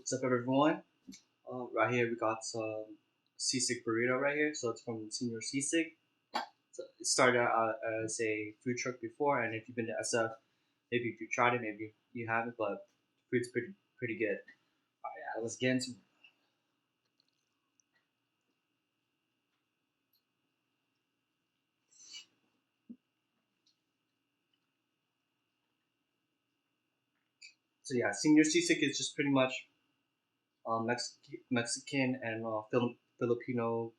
What's up, everyone? Right here, we got some Sisig burrito right here. So it's from Senior Sisig. So it started out as a food truck before, and if you've been to SF, maybe if you tried it, maybe you haven't, but food's pretty good. All right, let's get into it. So yeah, Senior Sisig is just pretty much Mexican and Filipino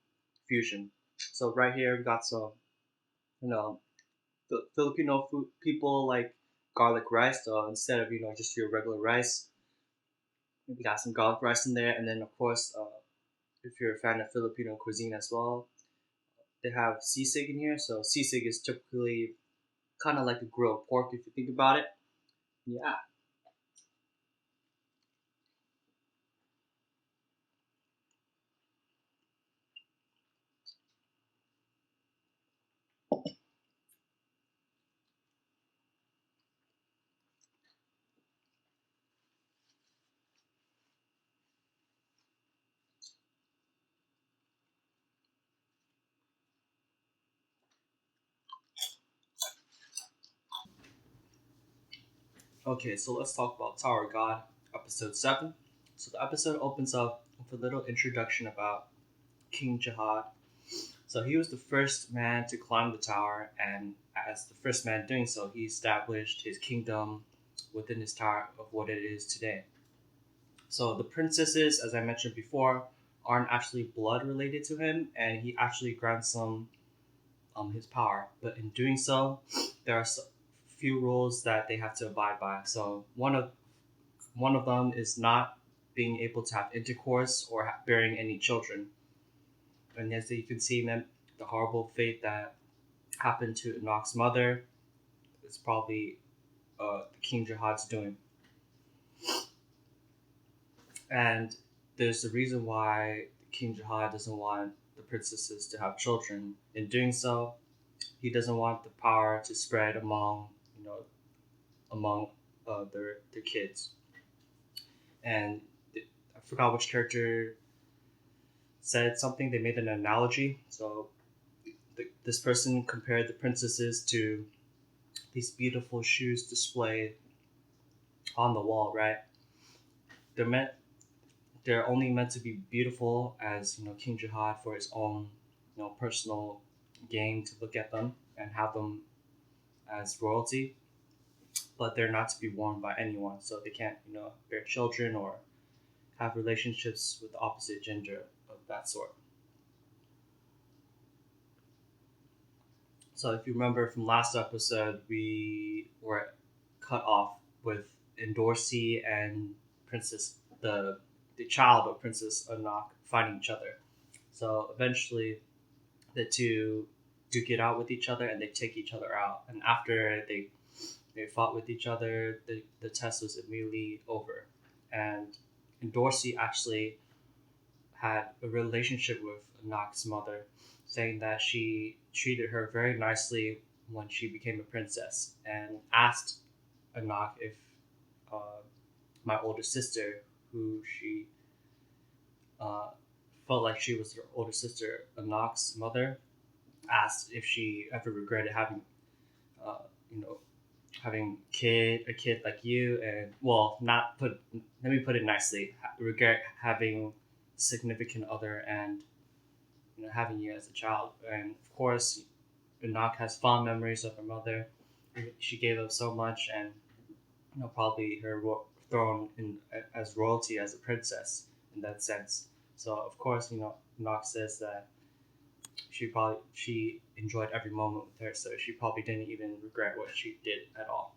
fusion. So right here, we got some, you know, Filipino food people like garlic rice. So instead of just your regular rice, we got some garlic rice in there, and then of course, if you're a fan of Filipino cuisine as well, they have sisig in here. So sisig is typically kind of like a grilled pork if you think about it. Yeah. Okay, so let's talk about Tower of God, episode 7. So the episode opens up with a little introduction about King Jihad. So he was the first man to climb the tower, and as the first man doing so, he established his kingdom within his tower of what it is today. So the princesses, as I mentioned before, aren't actually blood related to him, and he actually grants them his power. But in doing so, there are few rules that they have to abide by. So one of them is not being able to have intercourse or bearing any children. And as you can see, then the horrible fate that happened to Enoch's mother is probably King Jihad's doing. And there's a reason why King Jihad doesn't want the princesses to have children. In doing so, he doesn't want the power to spread among their kids. And I forgot which character said something. They made an analogy. So this person compared the princesses to these beautiful shoes displayed on the wall, right? They're meant they're only meant to be beautiful as King Jihad for his own personal gain to look at them and have them as royalty, but they're not to be worn by anyone. So they can't bear children or have relationships with the opposite gender of that sort. So if you remember from last episode, we were cut off with Endorsi and Princess the child of Princess Anak fighting each other. So eventually, the two duke it out with each other and they take each other out. And after they fought with each other, the test was immediately over. And Endorsi actually had a relationship with Anak's mother, saying that she treated her very nicely when she became a princess and asked Anak if my older sister, who she felt like she was her older sister, Anak's mother, asked if she ever regretted having, uh, you know, having a kid like you, and well, not put. Let me put it nicely. Regret having significant other and having you as a child, and of course, Anak has fond memories of her mother. She gave up so much, and probably her throne in as royalty as a princess in that sense. So of course, Knox says that she enjoyed every moment with her, so she probably didn't even regret what she did at all.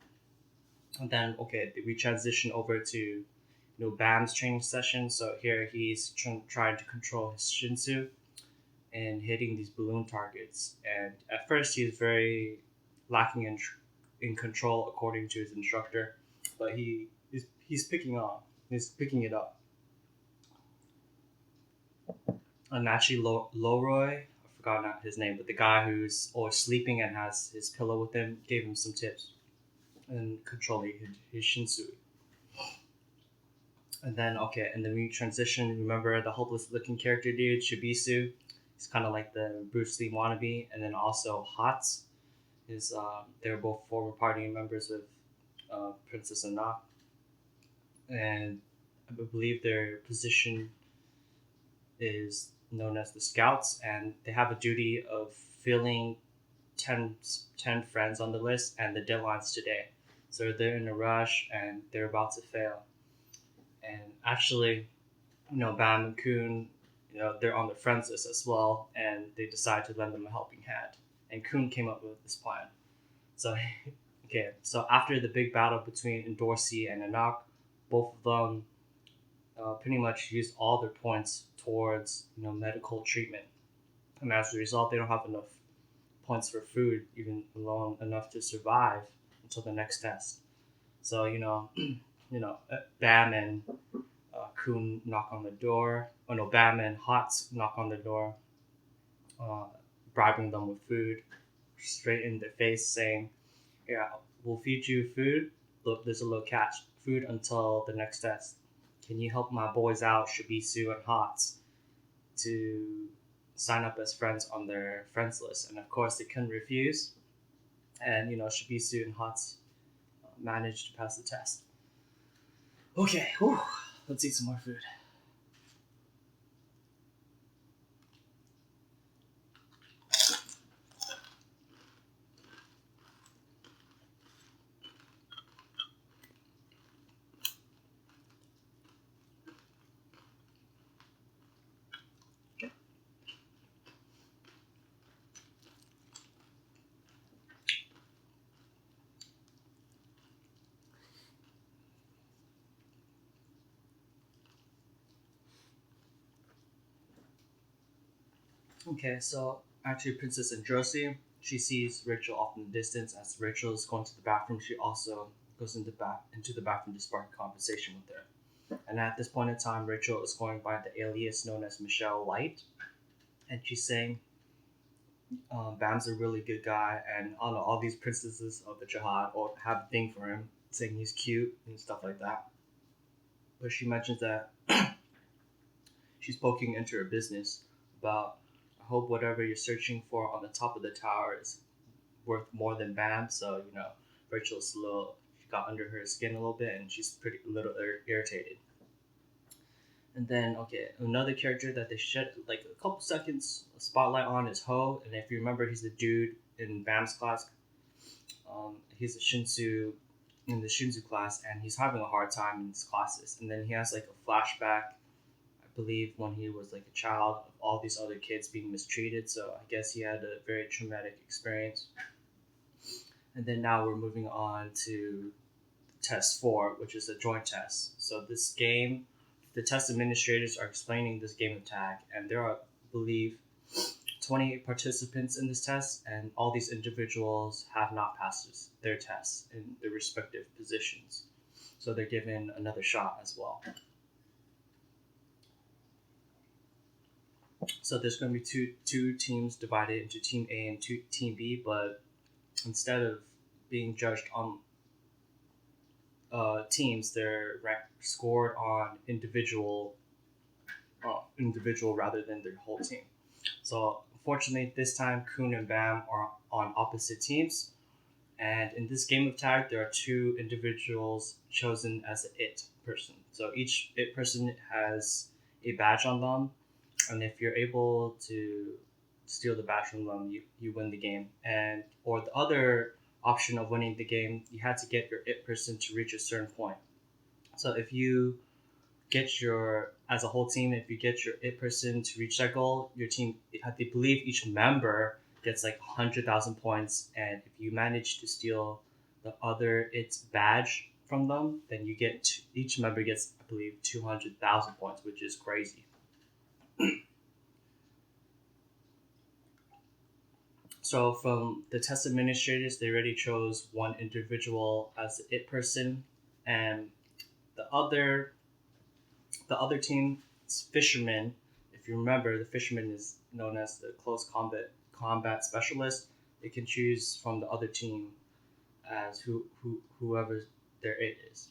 And then we transition over to Bam's training session. So here he's trying to control his shinsu and hitting these balloon targets. And at first he's very lacking in control according to his instructor, but he's picking it up. And actually, Laourou, I forgot his name, but the guy who's always sleeping and has his pillow with him, gave him some tips in controlling his shinsui. And then okay, and then we transition. Remember the hopeless looking character dude, Shibisu? He's kind of like the Bruce Lee wannabe. And then also Hots is they're both former party members with Princess Anak, and I believe their position is known as the Scouts, and they have a duty of filling 10 friends on the list, and the deadline's today. So they're in a rush and they're about to fail. And actually, Bam and Khun, they're on the friends list as well, and they decide to lend them a helping hand. And Khun came up with this plan. So, okay, so after the big battle between Endorsi and Anak, both of them pretty much used all their points towards medical treatment, and as a result, they don't have enough points for food, even alone enough to survive until the next test. So Bam and Khun knock on the door. Oh no, Bam and Hots knock on the door, uh, bribing them with food, straight in their face, saying, "Yeah, we'll feed you food. Look, there's a little catch: food until the next test. Can you help my boys out, Shibisu and Hots, to sign up as friends on their friends list?" And of course, they couldn't refuse. And Shibisu and Hots managed to pass the test. Okay, whew, let's eat some more food. Okay, so actually, Princess Androsi, she sees Rachel off in the distance. As Rachel is going to the bathroom, she also goes into the bathroom to spark a conversation with her. And at this point in time, Rachel is going by the alias known as Michelle Light, and she's saying, Bam's a really good guy, and I don't know, all these princesses of the Jihad all have a thing for him, saying he's cute and stuff like that. But she mentions that she's poking into her business about, I hope whatever you're searching for on the top of the tower is worth more than Bam. So, Rachel's she got under her skin a little bit and she's pretty a little irritated. And then, okay, another character that they shed like a couple seconds spotlight on is Ho. And if you remember, he's the dude in Bam's class. He's a shinsu in the shinsu class, and he's having a hard time in his classes. And then he has like a flashback, I believe, when he was like a child, of all these other kids being mistreated. So I guess he had a very traumatic experience. And then now we're moving on to test 4, which is a joint test. So this game, the test administrators are explaining this game of tag, and there are, I believe, 28 participants in this test, and all these individuals have not passed their tests in their respective positions. So they're given another shot as well. So there's going to be two teams divided into Team A and Team B, but instead of being judged on teams, they're scored on individual rather than their whole team. So unfortunately, this time Khun and Bam are on opposite teams, and in this game of tag, there are 2 individuals chosen as an it person. So each it person has a badge on them, and if you're able to steal the badge from them, you win the game. And or the other option of winning the game, you had to get your it person to reach a certain point. So if you get as a whole team, if you get your it person to reach that goal, your team, I believe each member gets like 100,000 points, and if you manage to steal the other its badge from them, then each member gets, I believe, 200,000 points, which is crazy. So from the test administrators, they already chose one individual as the it person, and the other team's fisherman. If you remember, the fisherman is known as the close combat specialist. They can choose from the other team as whoever their it is.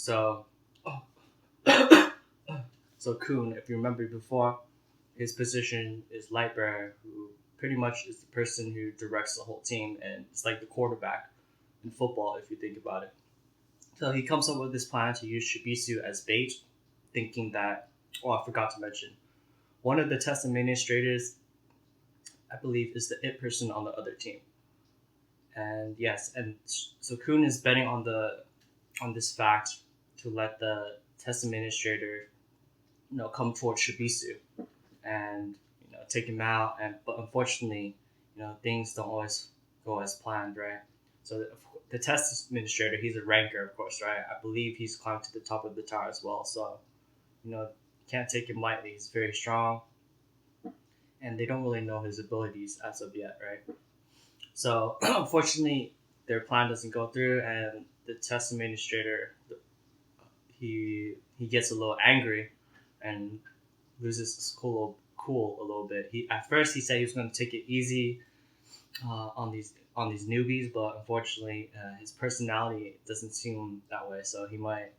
So, so Khun, if you remember before, his position is light bearer, who pretty much is the person who directs the whole team, and it's like the quarterback in football if you think about it. So he comes up with this plan to use Shibisu as bait, thinking that. Oh, I forgot to mention, one of the test administrators, I believe, is the it person on the other team. And yes, and so Khun is betting on this fact to let the test administrator, come towards Shibisu and take him out. And but unfortunately, things don't always go as planned, right? So the test administrator, he's a ranker, of course, right? I believe he's climbed to the top of the tower as well. So can't take him lightly. He's very strong, and they don't really know his abilities as of yet, right? So unfortunately, their plan doesn't go through, and the test administrator, he gets a little angry and loses his cool a little bit. He at first he said he was going to take it easy on these newbies, but unfortunately, his personality doesn't seem that way. So he might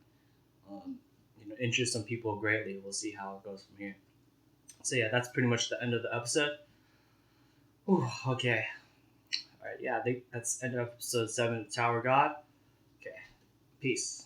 interest some people greatly. We'll see how it goes from here. So yeah, that's pretty much the end of the episode. Ooh, okay. All right, yeah, I think that's end of episode 7 of Tower God. Okay, peace.